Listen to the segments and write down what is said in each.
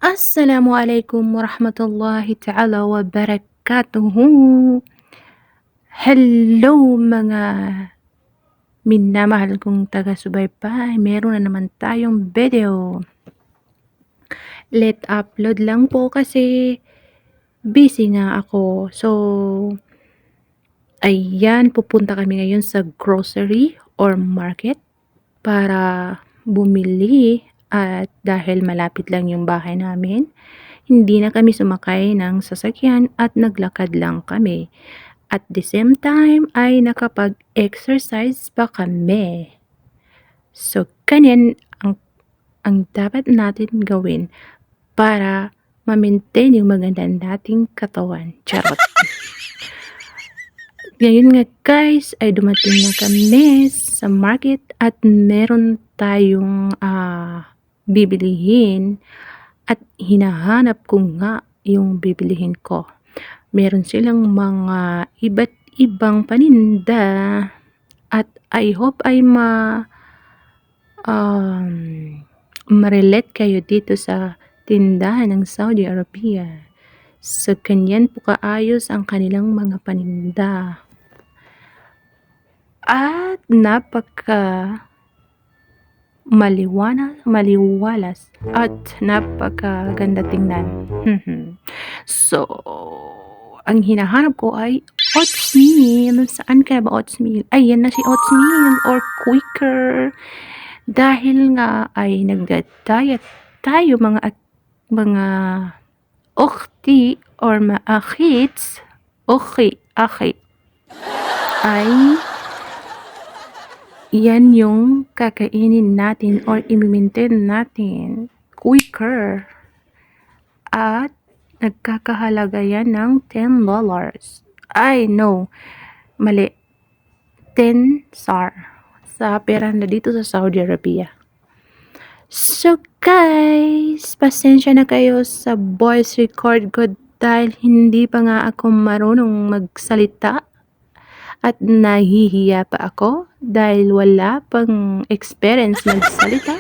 Assalamualaikum warahmatullahi ta'ala wabarakatuhu. Hello mga minamahal kong taga-subaybay, meron na naman tayong video. Let upload lang po kasi busy nga ako. So, ayan, pupunta kami ngayon sa grocery or market para bumili at dahil malapit lang yung bahay namin, hindi na kami sumakay ng sasakyan at naglakad lang kami. At the same time ay nakapag-exercise pa kami. So, ganyan ang dapat natin gawin para ma-maintain yung maganda nating katawan. Charot. Ngayon nga guys ay dumating na kami sa market at meron tayong bibilihin at hinahanap ko nga yung bibilihin ko. Meron silang mga iba't ibang paninda at I hope ay ma-relate kayo dito sa tindahan ng Saudi Arabia. So, ganyan po kaayos ang kanilang mga paninda. At maliwalas at napakaganda tingnan. So, ang hinahanap ko ay oatmeal. Saan kaya ba oatmeal? Ayan na si oatmeal or Quaker. Dahil nga ay nagda-diet tayo mga ukhti or maakhits, akhi, ay yan yung kakainin natin or i-maintain natin, Quaker. At nagkakahalaga yan ng $10. Ay, no. Mali. 10 SAR. Sa pera na dito sa Saudi Arabia. So, guys, pasensya na kayo sa voice record ko dahil hindi pa nga ako marunong magsalita at nahihiya pa ako dahil wala pang experience magsalita.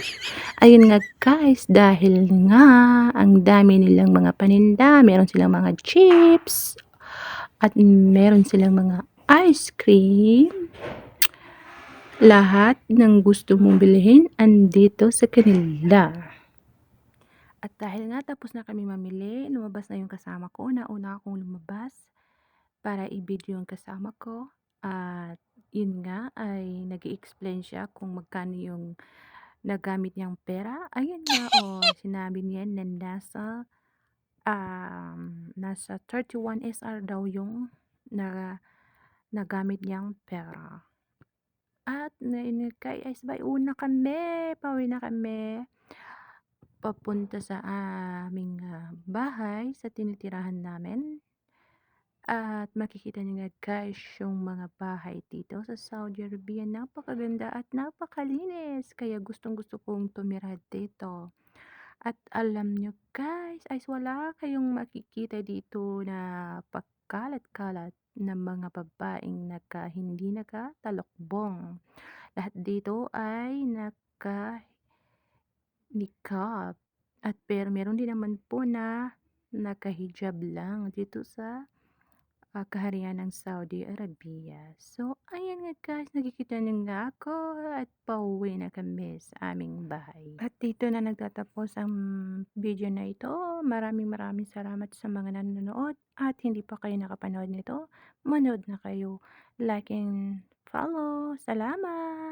Ayun nga guys, dahil nga ang dami nilang mga paninda, meron silang mga chips at meron silang mga ice cream. Lahat ng gusto mong bilhin andito sa kanila. At dahil nga tapos na kami mamili, lumabas na yung kasama ko. Nauna akong lumabas para i-video yung kasama ko. At yun nga ay nag-i-explain siya kung magkano yung nagamit niyang pera. Ayun nga sinabi niya na nasa 31 SR daw yung nagamit niyang pera. At kay Isbay, pauwi na kami papunta sa aming bahay sa tinitirahan namin. At makikita niyo nga guys yung mga bahay dito sa Saudi Arabia, napakaganda at napakalinis. Kaya gustong-gusto kong tumira dito. At alam nyo guys, ay wala kayong makikita dito na pagkalat-kalat na mga babaeng hindi nakatalokbong. Lahat dito ay naka-niqab. At pero meron din naman po na naka-hijab lang dito sa kaharian ng Saudi Arabia. So, ayan nga guys, nakikita niyo nga ako at pauwi na kami sa aming bahay. At dito na nagtatapos ang video na ito. Maraming salamat sa mga nanonood at hindi pa kayo nakapanood nito, manood na kayo. Like and follow. Salamat!